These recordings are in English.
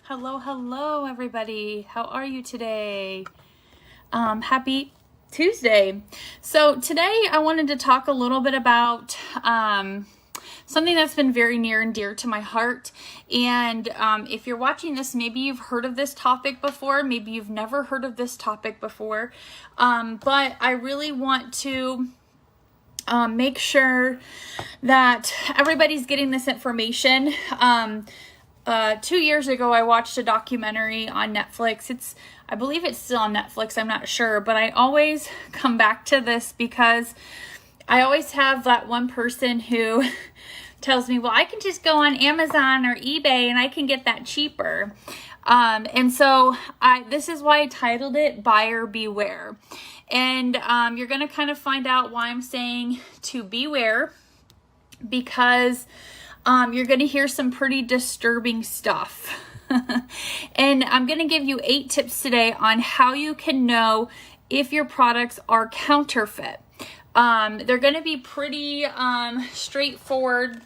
Hello, everybody. How are you today? Happy Tuesday. So today I wanted to talk a little bit about something that's been very near and dear to my heart. And if you're watching this, maybe you've heard of this topic before. Maybe you've never heard of this topic before. But I really want to make sure that everybody's getting this information. 2 years ago, I watched a documentary on Netflix. I believe it's still on Netflix. I'm not sure, but I always come back to this because I always have that one person who tells me, well, I can just go on Amazon or eBay and I can get that cheaper. And so this is why I titled it Buyer Beware. And you're going to kind of find out why I'm saying to beware, because you're going to hear some pretty disturbing stuff. And I'm going to give you 8 tips today on how you can know if your products are counterfeit. They're going to be pretty straightforward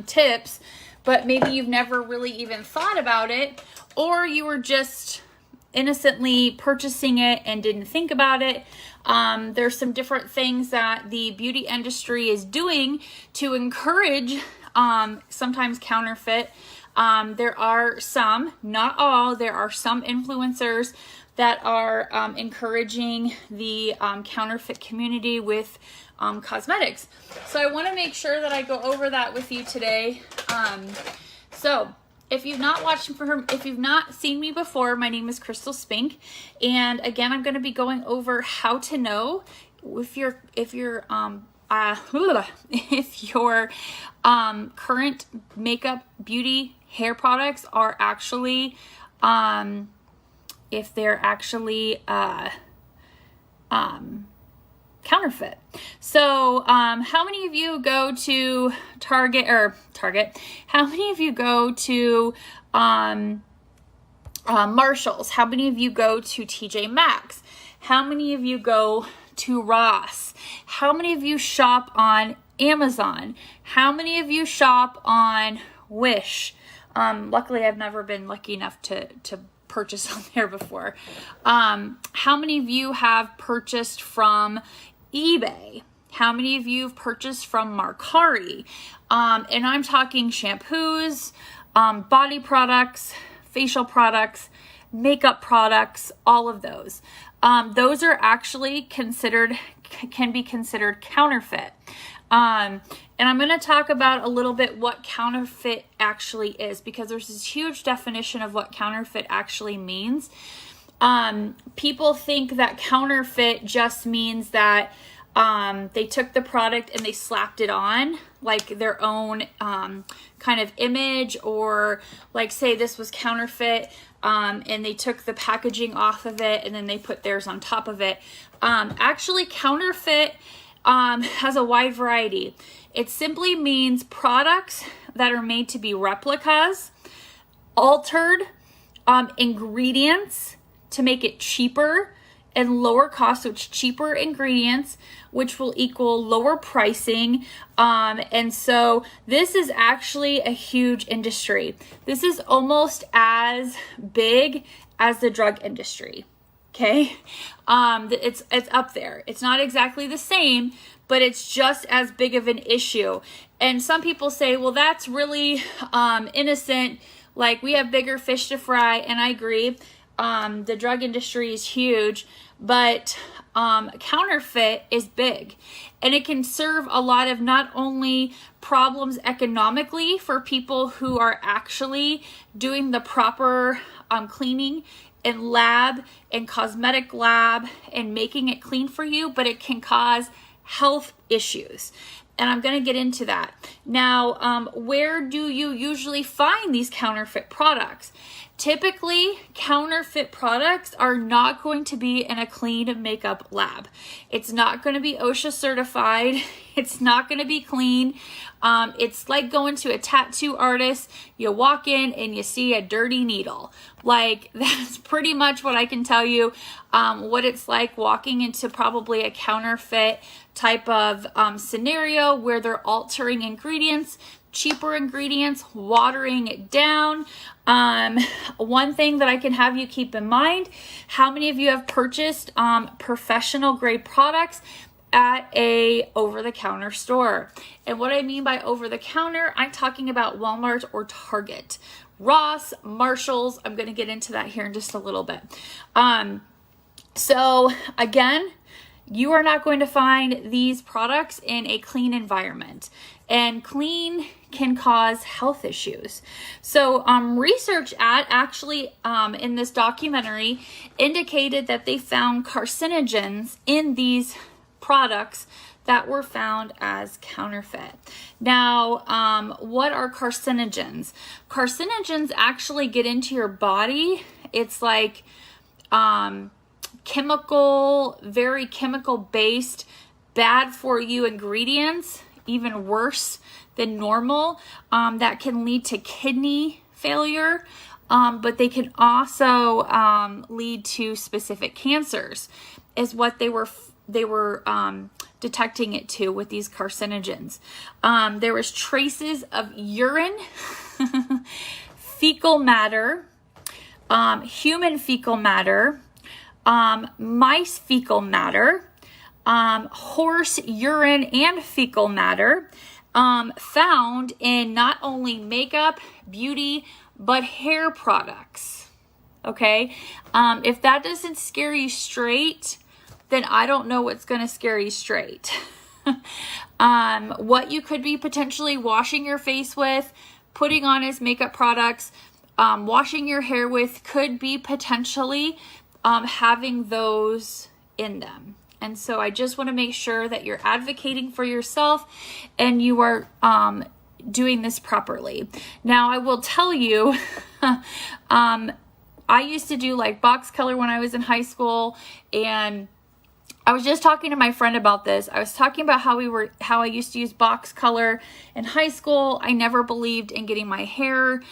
tips, but maybe you've never really even thought about it, or you were just innocently purchasing it and didn't think about it. There's some different things that the beauty industry is doing to encourage sometimes counterfeit. There are some, not all, there are some influencers that are encouraging the counterfeit community with cosmetics. So I want to make sure that I go over that with you today. So if you've not seen me before, my name is Crystal Spink, and again, I'm going to be going over how to know if your current makeup, beauty, hair products are actually if they're actually counterfeit. So how many of you go to Target? How many of you go to Marshall's? How many of you go to TJ Maxx? How many of you go to Ross? How many of you shop on Amazon? How many of you shop on Wish? Luckily, I've never been lucky enough to purchase on there before. How many of you have purchased from eBay? How many of you have purchased from Mercari? And I'm talking shampoos, body products, facial products, makeup products, all of those. Those are actually can be considered counterfeit. And I'm going to talk about a little bit what counterfeit actually is, because there's this huge definition of what counterfeit actually means. People think that counterfeit just means that they took the product and they slapped it on like their own kind of image, or like say this was counterfeit and they took the packaging off of it and then they put theirs on top of it. Actually, counterfeit has a wide variety. It simply means products that are made to be replicas, altered ingredients to make it cheaper and lower cost, so it's cheaper ingredients, which will equal lower pricing. And so this is actually a huge industry. This is almost as big as the drug industry. Okay. It's up there. It's not exactly the same, but it's just as big of an issue. And some people say, well, that's really innocent. Like, we have bigger fish to fry. And I agree. The drug industry is huge, but counterfeit is big, and it can serve a lot of not only problems economically for people who are actually doing the proper cleaning and lab and cosmetic lab and making it clean for you, but it can cause health issues. And I'm going to get into that. Now, where do you usually find these counterfeit products? Typically, counterfeit products are not going to be in a clean makeup lab. It's not going to be OSHA certified. It's not going to be clean. It's like going to a tattoo artist. You walk in and you see a dirty needle. Like, that's pretty much what I can tell you, what it's like walking into probably a counterfeit type of scenario where they're altering ingredients. cheaper ingredients, watering it down. One thing that I can have you keep in mind, how many of you have purchased professional grade products at a over-the-counter store? And what I mean by over-the-counter, I'm talking about Walmart or Target. Ross, Marshalls, I'm going to get into that here in just a little bit. So again, you are not going to find these products in a clean environment, and clean can cause health issues. So research actually in this documentary indicated that they found carcinogens in these products that were found as counterfeit. Now, what are carcinogens? Carcinogens actually get into your body. It's like very chemical based, bad for you ingredients, even worse than normal, that can lead to kidney failure, but they can also lead to specific cancers, is what they were detecting it to with these carcinogens. There was traces of urine, fecal matter, human fecal matter, mice fecal matter, horse urine and fecal matter, found in not only makeup, beauty, but hair products. Okay? If that doesn't scare you straight, then I don't know what's going to scare you straight. What you could be potentially washing your face with, putting on as makeup products, washing your hair with, could be potentially having those in them. And so I just want to make sure that you're advocating for yourself and you are doing this properly. Now, I will tell you, I used to do like box color when I was in high school, and I was just talking to my friend about this. I was talking about how I used to use box color in high school. I never believed in getting my hair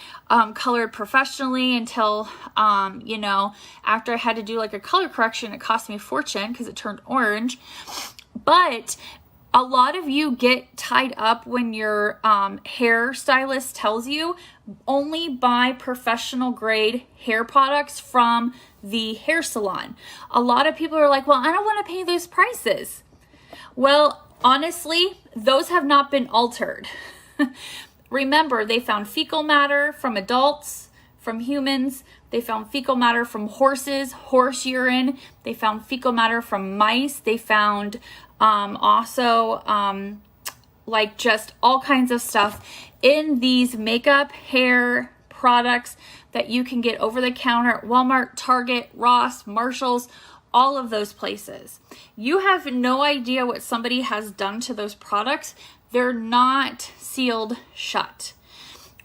colored professionally until, after I had to do like a color correction. It cost me a fortune because it turned orange. But a lot of you get tied up when your hair stylist tells you only buy professional grade hair products from the hair salon. A lot of people are like, well, I don't want to pay those prices. Well, honestly, those have not been altered. Remember, they found fecal matter from adults, from humans. They found fecal matter from horses, horse urine. They found fecal matter from mice. They found also like just all kinds of stuff in these makeup, hair products that you can get over the counter at Walmart, Target, Ross, Marshalls, all of those places. You have no idea what somebody has done to those products. They're not sealed shut.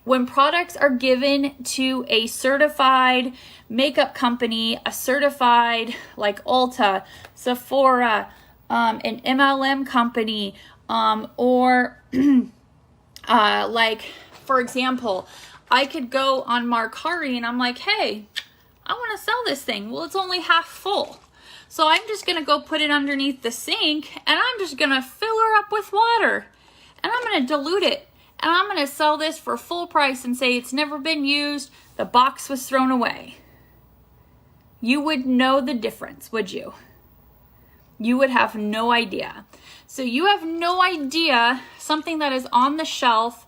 When products are given to a certified makeup company, a certified like Ulta, Sephora, an MLM company, or like, for example, I could go on Mercari and I'm like, hey, I want to sell this thing. Well, it's only half full. So I'm just going to go put it underneath the sink and I'm just going to fill her up with water and I'm going to dilute it. And I'm going to sell this for full price and say it's never been used. The box was thrown away. You would know the difference, would you? You would have no idea. So you have no idea something that is on the shelf,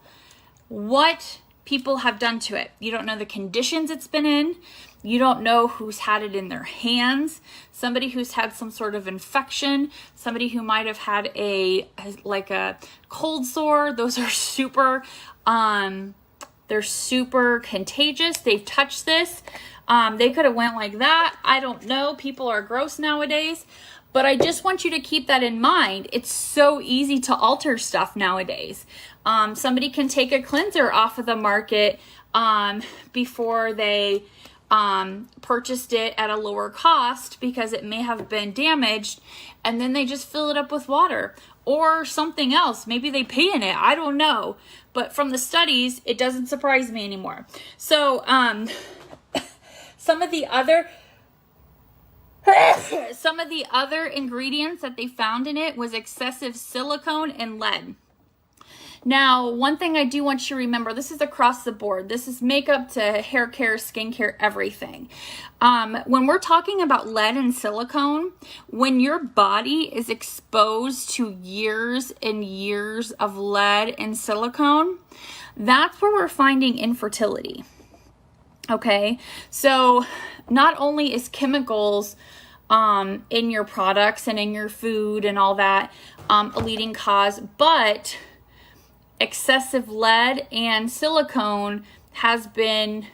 what people have done to it. You don't know the conditions it's been in. You don't know who's had it in their hands. Somebody who's had some sort of infection. Somebody who might have had a cold sore. Those are super, they're super contagious. They've touched this. They could have went like that. I don't know. People are gross nowadays. But I just want you to keep that in mind. It's so easy to alter stuff nowadays. Somebody can take a cleanser off of the market before they purchased it at a lower cost because it may have been damaged, and then they just fill it up with water or something else. Maybe they pee in it. I don't know. But from the studies, it doesn't surprise me anymore. So some of the other ingredients that they found in it was excessive silicone and lead. Now, one thing I do want you to remember, this is across the board. This is makeup to hair care, skincare, everything. When we're talking about lead and silicone, when your body is exposed to years and years of lead and silicone, that's where we're finding infertility. Okay, so not only is chemicals in your products and in your food and all that a leading cause, but excessive lead and silicone has been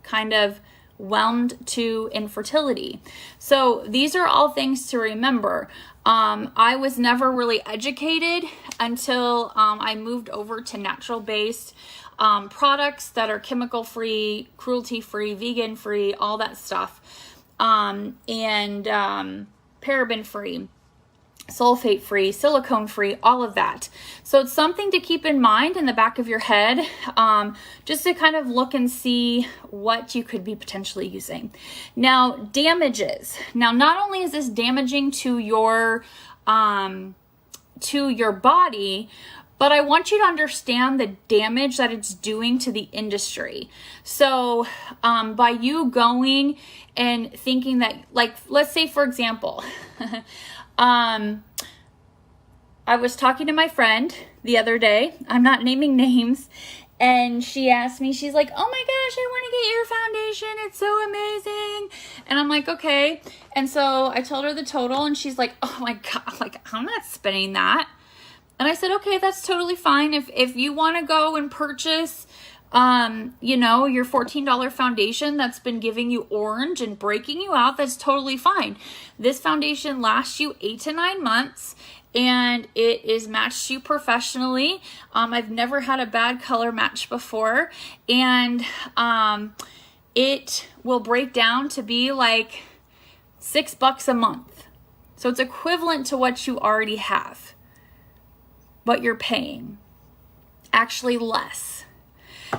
kind of whelmed to infertility. So these are all things to remember. I was never really educated until I moved over to natural-based products that are chemical-free, cruelty-free, vegan-free, all that stuff, and paraben-free, sulfate-free, silicone-free, all of that. So it's something to keep in mind in the back of your head, just to kind of look and see what you could be potentially using. Now, damages. Now, not only is this damaging to your body, but I want you to understand the damage that it's doing to the industry. So by you going and thinking that, like, let's say, for example, I was talking to my friend the other day, I'm not naming names, and she asked me, she's like, oh my gosh, I want to get your foundation. It's so amazing. And I'm like, okay. And so I told her the total, and she's like, oh my God, like, I'm not spending that. And I said, okay, that's totally fine. If you want to go and purchase, you know, your $14 foundation that's been giving you orange and breaking you out, that's totally fine. This foundation lasts you 8 to 9 months, and it is matched you professionally. I've never had a bad color match before, and it will break down to be like $6 a month. So it's equivalent to what you already have, but you're paying actually less.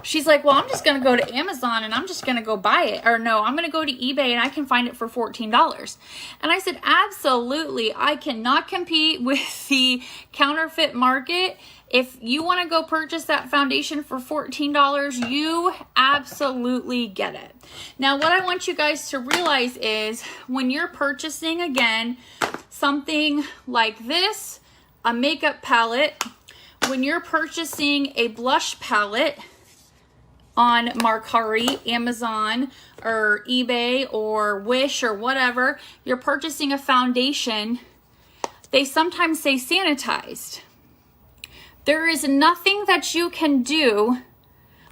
She's like, well, I'm just going to go to Amazon and I'm just going to go buy it. Or no, I'm going to go to eBay and I can find it for $14. And I said, absolutely. I cannot compete with the counterfeit market. If you want to go purchase that foundation for $14, you absolutely get it. Now, what I want you guys to realize is when you're purchasing, again, something like this, a makeup palette, when you're purchasing a blush palette on Mercari, Amazon, or eBay, or Wish, or whatever, you're purchasing a foundation, they sometimes say sanitized. There is nothing that you can do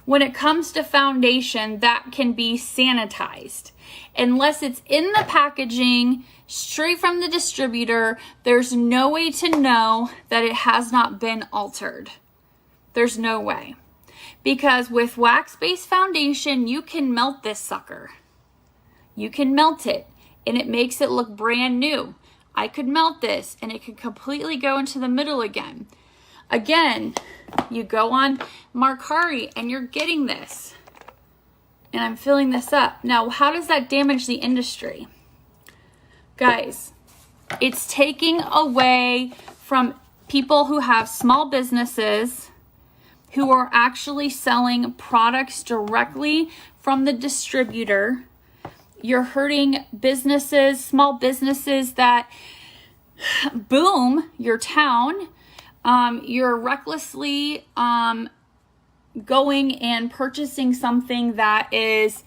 when it comes to foundation that can be sanitized. Unless it's in the packaging, straight from the distributor, there's no way to know that it has not been altered. There's no way. Because with wax-based foundation, you can melt this sucker. You can melt it, and it makes it look brand new. I could melt this, and it could completely go into the middle again. Again, you go on Mercari, and you're getting this. And I'm filling this up. Now, how does that damage the industry? Guys, it's taking away from people who have small businesses who are actually selling products directly from the distributor. You're hurting businesses, small businesses that boom your town. You're recklessly going and purchasing something that is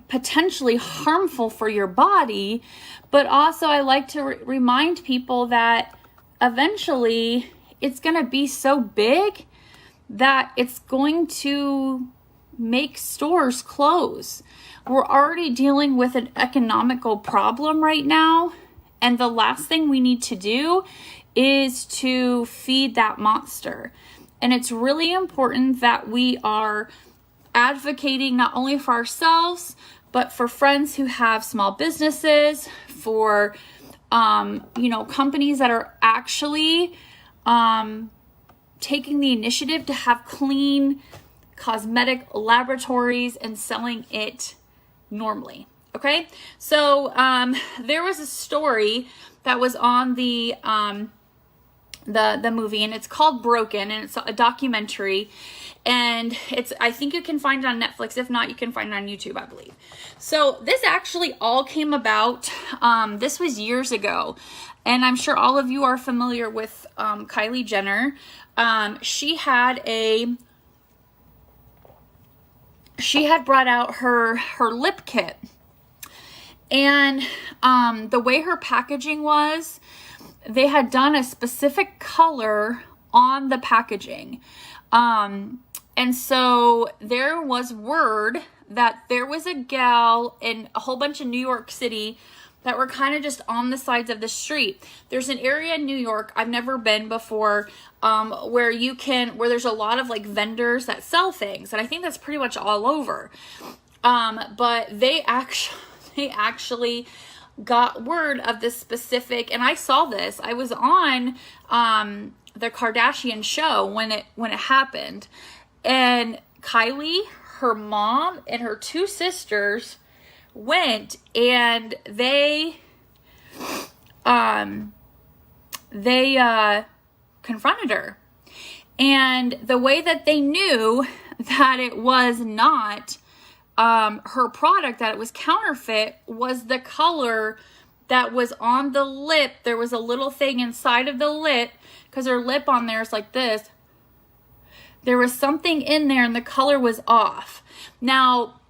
potentially harmful for your body. But also I like to remind people that eventually it's going to be so big that it's going to make stores close. We're already dealing with an economical problem right now, and the last thing we need to do is to feed that monster. And it's really important that we are advocating not only for ourselves, but for friends who have small businesses, for companies that are actually taking the initiative to have clean cosmetic laboratories and selling it normally. Okay, so there was a story that was on the the movie, and it's called Broken, and it's a documentary, and I think you can find it on Netflix. If not, you can find it on YouTube, I believe. So this actually all came about, this was years ago, and I'm sure all of you are familiar with Kylie Jenner. She had brought out her lip kit, and the way her packaging was, they had done a specific color on the packaging. And so there was word that there was a gal in a whole bunch of New York City that were kind of just on the sides of the street. There's an area in New York, I've never been before, where there's a lot of like vendors that sell things. And I think that's pretty much all over. But they actually got word of this specific, and I saw this. I was on the Kardashian show when it happened, and Kylie, her mom, and her two sisters went, and they confronted her. And the way that they knew that it was not her product, that it was counterfeit, was the color that was on the lip. There was a little thing inside of the lip, because her lip on there is like this. There was something in there and the color was off. Now,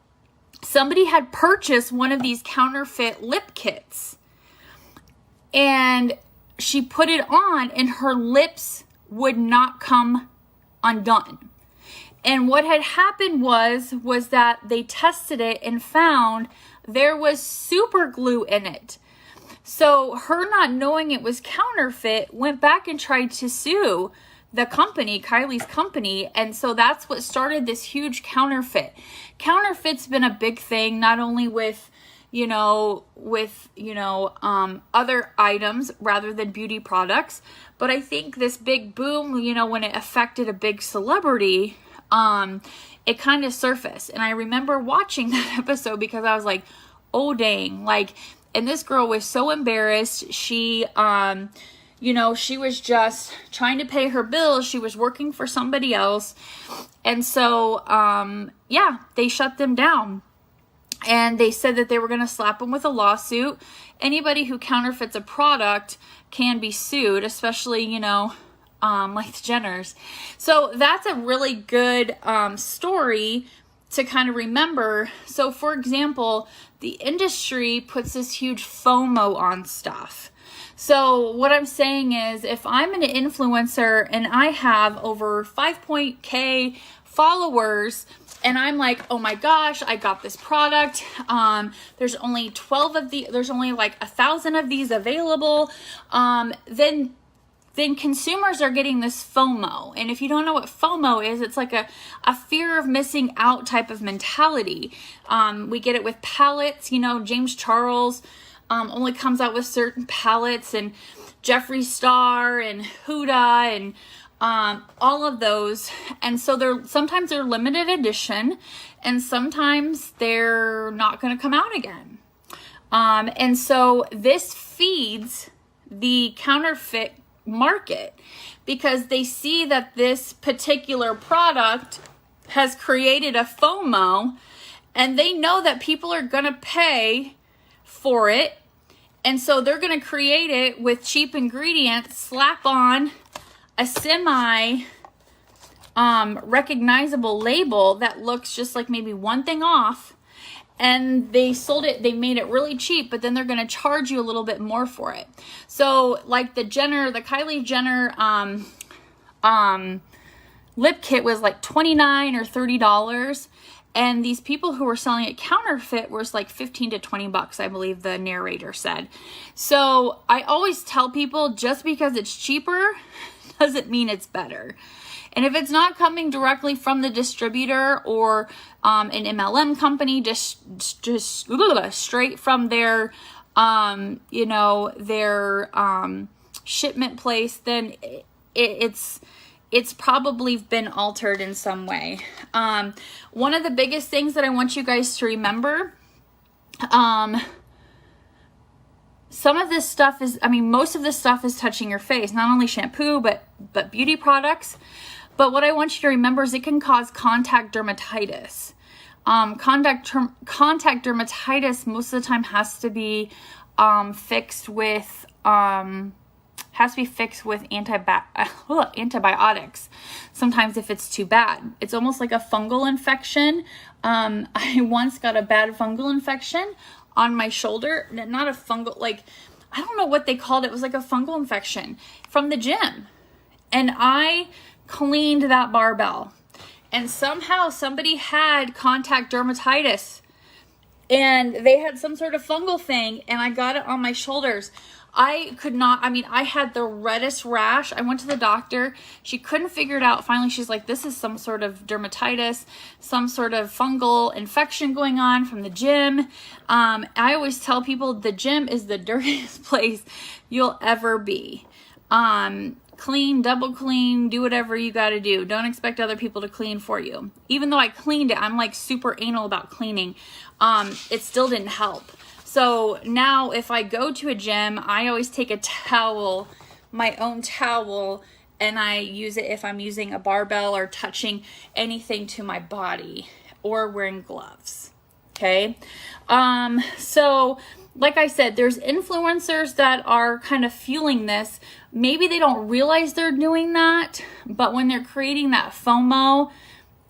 somebody had purchased one of these counterfeit lip kits, and she put it on and her lips would not come undone. And what had happened was that they tested it and found there was super glue in it. So her not knowing it was counterfeit went back and tried to sue the company, Kylie's company. And so that's what started this huge counterfeit. Counterfeit's been a big thing, not only with other items rather than beauty products, but I think this big boom, when it affected a big celebrity, it kind of surfaced. And I remember watching that episode because I was like, oh dang, and this girl was so embarrassed. She, she was just trying to pay her bills. She was working for somebody else. And so, they shut them down. And they said that they were going to slap them with a lawsuit. Anybody who counterfeits a product can be sued, especially, like the Jenners. So that's a really good story to kind of remember. So for example, the industry puts this huge FOMO on stuff. So what I'm saying is, if I'm an influencer and I have over 5.k followers, and I'm like, oh my gosh, I got this product. There's only 12 of there's only like 1,000 of these available. Then consumers are getting this FOMO. And if you don't know what FOMO is, it's like a fear of missing out type of mentality. We get it with palettes. James Charles only comes out with certain palettes, and Jeffree Star and Huda and all of those. And so sometimes they're limited edition, and sometimes they're not going to come out again. And so this feeds the counterfeit market, because they see that this particular product has created a FOMO, and they know that people are going to pay for it. And so they're going to create it with cheap ingredients, slap on a recognizable label that looks just like maybe one thing off, and they made it really cheap, but then they're going to charge you a little bit more for it. So like the Kylie Jenner lip kit was like $29 or $30, and these people who were selling it counterfeit was like $15 to $20, I believe the narrator said. So I always tell people, just because it's cheaper doesn't mean it's better. And if it's not coming directly from the distributor or an MLM company, just straight from their shipment place, then it's probably been altered in some way. One of the biggest things that I want you guys to remember, some of this stuff is, I mean, most of this stuff is touching your face, not only shampoo, but beauty products. But what I want you to remember is it can cause contact dermatitis. Contact dermatitis most of the time has to be fixed with antibiotics. Sometimes if it's too bad, it's almost like a fungal infection. I once got a bad fungal infection on my shoulder. Not a fungal, like, I don't know what they called it. It was like a fungal infection from the gym. And I cleaned that barbell. And somehow somebody had contact dermatitis. And they had some sort of fungal thing. And I got it on my shoulders. I could not, I mean, I had the reddest rash. I went to the doctor. She couldn't figure it out. Finally, she's like, this is some sort of dermatitis, some sort of fungal infection going on from the gym. I always tell people the gym is the dirtiest place you'll ever be. Clean, double clean, do whatever you got to do. Don't expect other people to clean for you. Even though I cleaned it, I'm like super anal about cleaning. It still didn't help. So now if I go to a gym, I always take a towel, my own towel, and I use it if I'm using a barbell or touching anything to my body or wearing gloves. Okay. So like I said, there's influencers that are kind of fueling this. Maybe they don't realize they're doing that, but when they're creating that FOMO,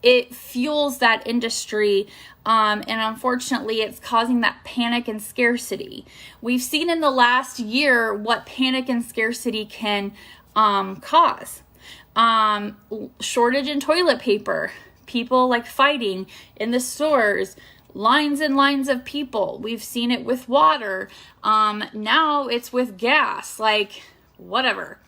it fuels that industry. And unfortunately, it's causing that panic and scarcity. We've seen in the last year what panic and scarcity can cause. Shortage in toilet paper, people like fighting in the stores, lines and lines of people. We've seen it with water. Now it's with gas, like whatever.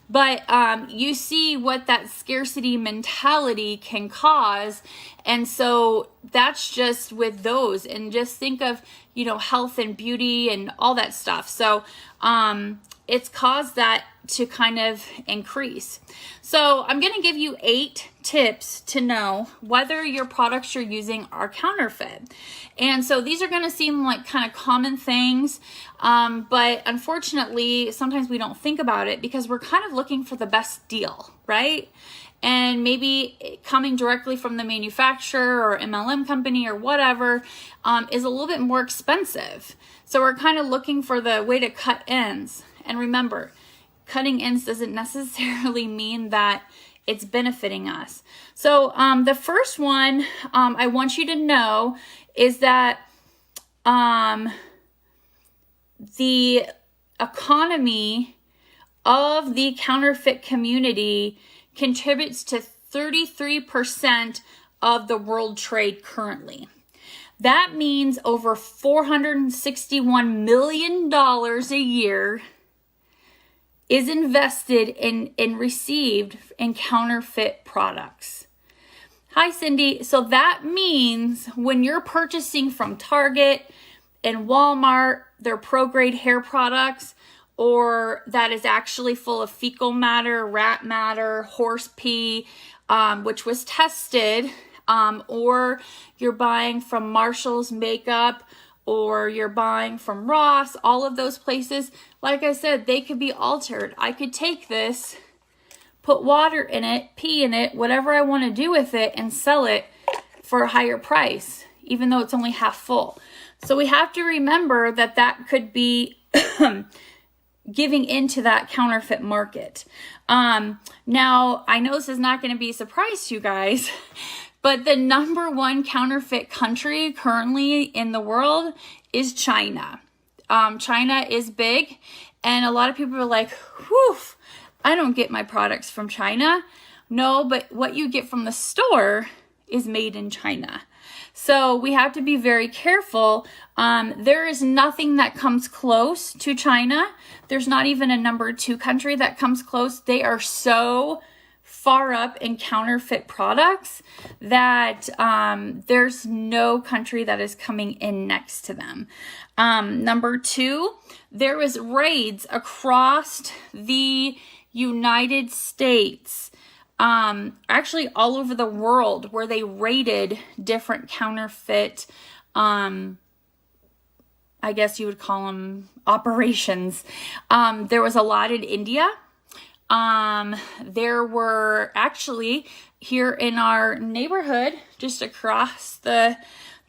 But you see what that scarcity mentality can cause. And so that's just with those. And just think of, you know, health and beauty and all that stuff. So it's caused that to kind of increase. So I'm going to give you 8 tips to know whether your products you're using are counterfeit. And so these are going to seem like kind of common things, but unfortunately, sometimes we don't think about it because we're kind of looking for the best deal, right? And maybe coming directly from the manufacturer or MLM company or whatever is a little bit more expensive. So we're kind of looking for the way to cut ends. And remember, cutting ends doesn't necessarily mean that it's benefiting us. So the first one I want you to know is that the economy of the counterfeit community contributes to 33% of the world trade currently. That means over $461 million a year is invested in received in counterfeit products. Hi, Cindy. So that means when you're purchasing from Target and Walmart, their pro-grade hair products, or that is actually full of fecal matter, rat matter, horse pee, which was tested, or you're buying from Marshall's makeup, or you're buying from Ross, all of those places, like I said, they could be altered. I could take this, put water in it, pee in it, whatever I want to do with it, and sell it for a higher price, even though it's only half full. So we have to remember that that could be giving into that counterfeit market. Now, I know this is not going to be a surprise to you guys, but the number 1 counterfeit country currently in the world is China. China is big, and a lot of people are like, whew, I don't get my products from China. No, but what you get from the store is made in China. So we have to be very careful. There is nothing that comes close to China. There's not even a number 2 country that comes close. They are so far up in counterfeit products that there's no country that is coming in next to them. Number 2, there was raids across the United States, actually all over the world, where they raided different counterfeit I guess you would call them operations. There was a lot in India. There were actually here in our neighborhood, just across the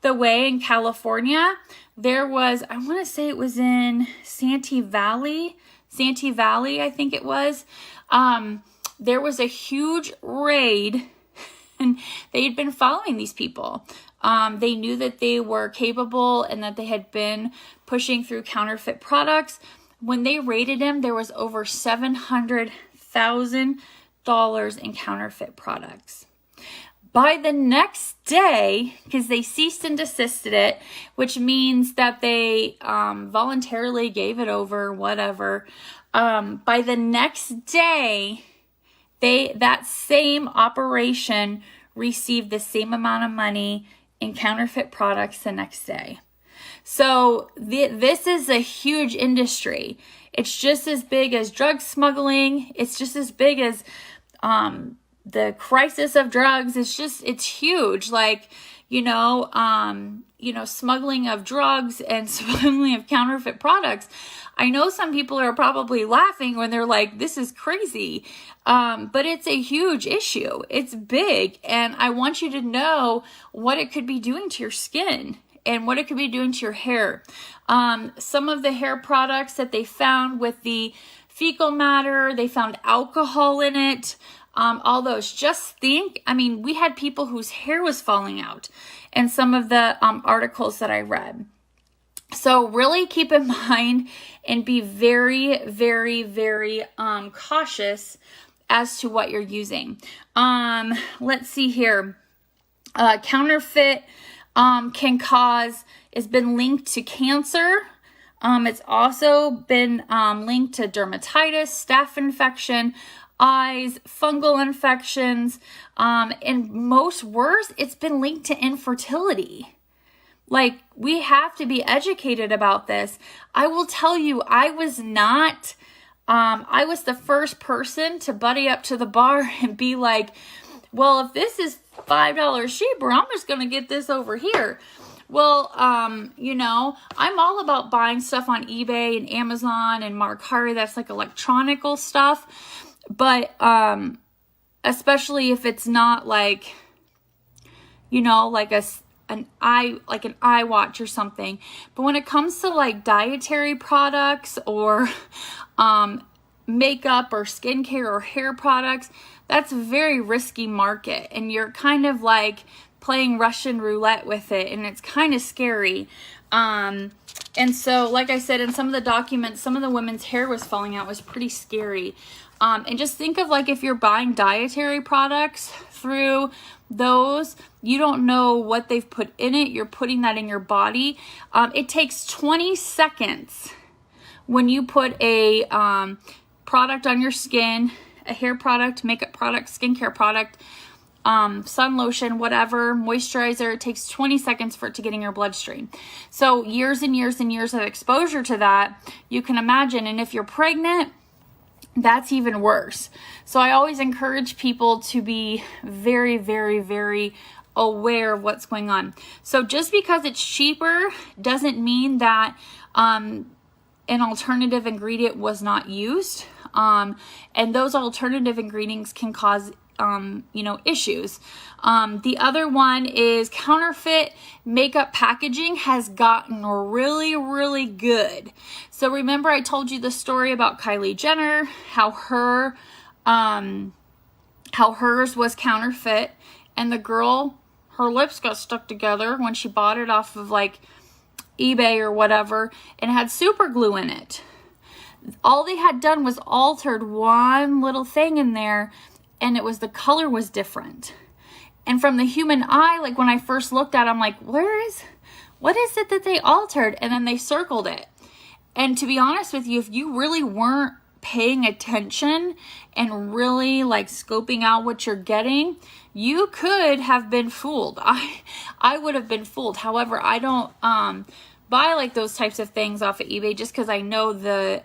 way in California, there was, I want to say it was in Santee Valley, I think it was. There was a huge raid, and they had been following these people. They knew that they were capable and that they had been pushing through counterfeit products. When they raided them, there was over $700,000 in counterfeit products. By the next day, because they ceased and desisted it, which means that they voluntarily gave it over, whatever. By the next day, that same operation received the same amount of money in counterfeit products the next day. So this is a huge industry. It's just as big as drug smuggling. It's just as big as the crisis of drugs. It's huge. Like, smuggling of drugs and smuggling of counterfeit products. I know some people are probably laughing when they're like, this is crazy. But it's a huge issue. It's big. And I want you to know what it could be doing to your skin and what it could be doing to your hair. Some of the hair products that they found with the fecal matter, they found alcohol in it. All those, just think, we had people whose hair was falling out in some of the articles that I read. So really keep in mind and be very, very, very cautious as to what you're using. Let's see here. Counterfeit has been linked to cancer. It's also been linked to dermatitis, staph infection, eyes, fungal infections, and most worse, it's been linked to infertility. Like, we have to be educated about this. I will tell you, I was the first person to buddy up to the bar and be like, well, if this is $5 cheaper, I'm just going to get this over here. Well, I'm all about buying stuff on eBay and Amazon and Mercari. That's like electronical stuff. But, especially if it's not like, like an iWatch or something. But when it comes to like dietary products or, makeup or skincare or hair products, that's a very risky market. And you're kind of like playing Russian roulette with it. And it's kind of scary. And so, like I said, in some of the documents, some of the women's hair was falling out. It was pretty scary. And just think of like if you're buying dietary products through those, you don't know what they've put in it. You're putting that in your body. It takes 20 seconds when you put a product on your skin, a hair product, makeup product, skincare product, sun lotion, whatever, moisturizer. It takes 20 seconds for it to get in your bloodstream. So years and years and years of exposure to that, you can imagine. And if you're pregnant, that's even worse. So I always encourage people to be very, very, very aware of what's going on. So just because it's cheaper doesn't mean that an alternative ingredient was not used. And those alternative ingredients can cause issues. The other one is counterfeit makeup packaging has gotten really, really good. So remember I told you the story about Kylie Jenner, how hers was counterfeit, and the girl, her lips got stuck together when she bought it off of like eBay or whatever, and had super glue in it. All they had done was altered one little thing in there, and the color was different. And from the human eye, like when I first looked at it, I'm like, what is it that they altered? And then they circled it. And to be honest with you, if you really weren't paying attention and really like scoping out what you're getting, you could have been fooled. I would have been fooled. However, I don't buy like those types of things off of eBay just because I know the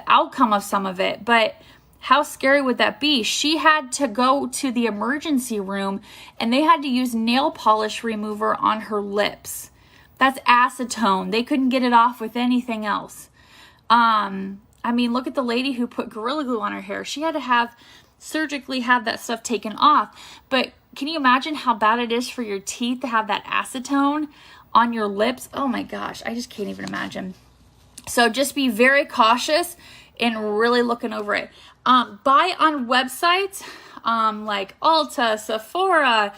outcome of some of it. But how scary would that be? She had to go to the emergency room and they had to use nail polish remover on her lips That's acetone. They couldn't get it off with anything else. I mean, look at the lady who put Gorilla Glue on her hair. She had to surgically have that stuff taken off. But can you imagine how bad it is for your teeth to have that acetone on your lips? Oh my gosh, I just can't even imagine. So just be very cautious and really looking over it. Buy on websites like Ulta, Sephora,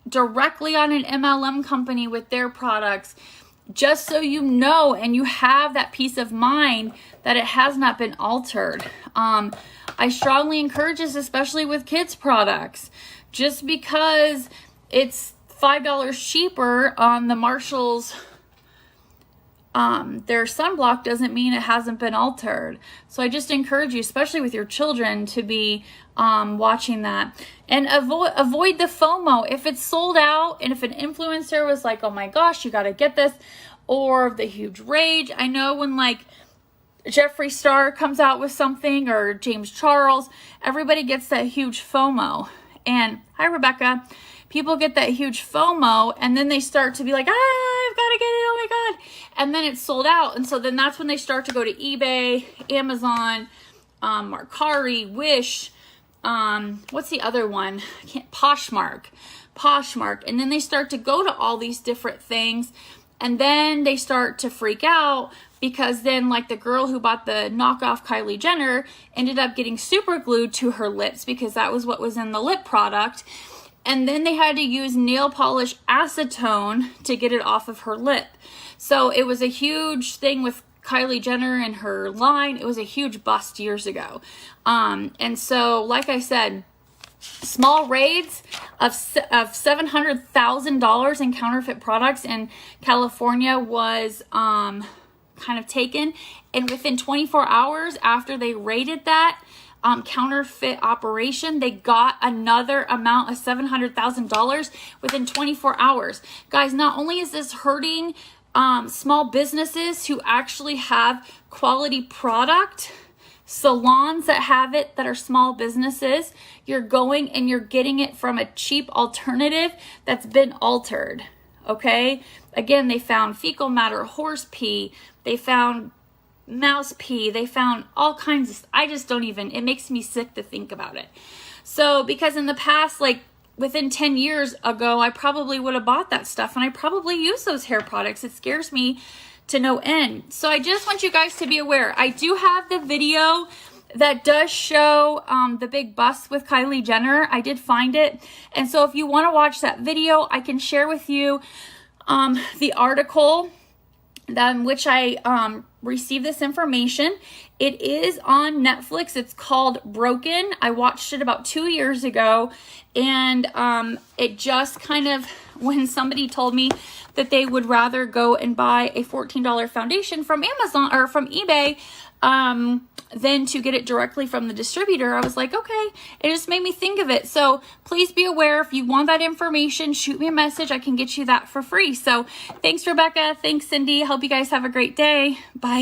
directly on an MLM company with their products, just so you know and you have that peace of mind that it has not been altered. I strongly encourage this, especially with kids products. Just because it's $5 cheaper on the Marshalls their sunblock doesn't mean it hasn't been altered. So I just encourage you, especially with your children, to be watching that. And avoid the FOMO. If it's sold out and if an influencer was like, oh my gosh, you got to get this, or the huge rage. I know when like Jeffree Star comes out with something, or James Charles, everybody gets that huge FOMO. And hi, Rebecca. People get that huge FOMO and then they start to be like, I've got to get it, oh my God. And then it's sold out. And so then that's when they start to go to eBay, Amazon, Mercari, Wish, what's the other one? Poshmark. And then they start to go to all these different things. And then they start to freak out because then like the girl who bought the knockoff Kylie Jenner ended up getting super glued to her lips because that was what was in the lip product. And then they had to use nail polish acetone to get it off of her lip. So it was a huge thing with Kylie Jenner and her line. It was a huge bust years ago. And so, like I said, small raids of $700,000 in counterfeit products in California was kind of taken. And within 24 hours after they raided that, counterfeit operation, they got another amount of $700,000 within 24 hours. Guys, not only is this hurting small businesses who actually have quality product, salons that have it that are small businesses, you're going and you're getting it from a cheap alternative that's been altered. Okay? Again, they found fecal matter, horse pee, they found mouse pee, they found all kinds of, I just don't even, it makes me sick to think about it. So because in the past, like within 10 years ago, I probably would have bought that stuff and I probably use those hair products. It scares me to no end. So I just want you guys to be aware. I do have the video that does show the big bust with Kylie Jenner. I did find it. And so if you want to watch that video, I can share with you the article in which I received this information. It is on Netflix. It's called Broken. I watched it about 2 years ago, and it just kind of, when somebody told me that they would rather go and buy a $14 foundation from Amazon or from eBay than to get it directly from the distributor, I was like, okay. It just made me think of it. So please be aware, if you want that information, shoot me a message. I can get you that for free. So thanks, Rebecca. Thanks, Cindy. Hope you guys have a great day. Bye.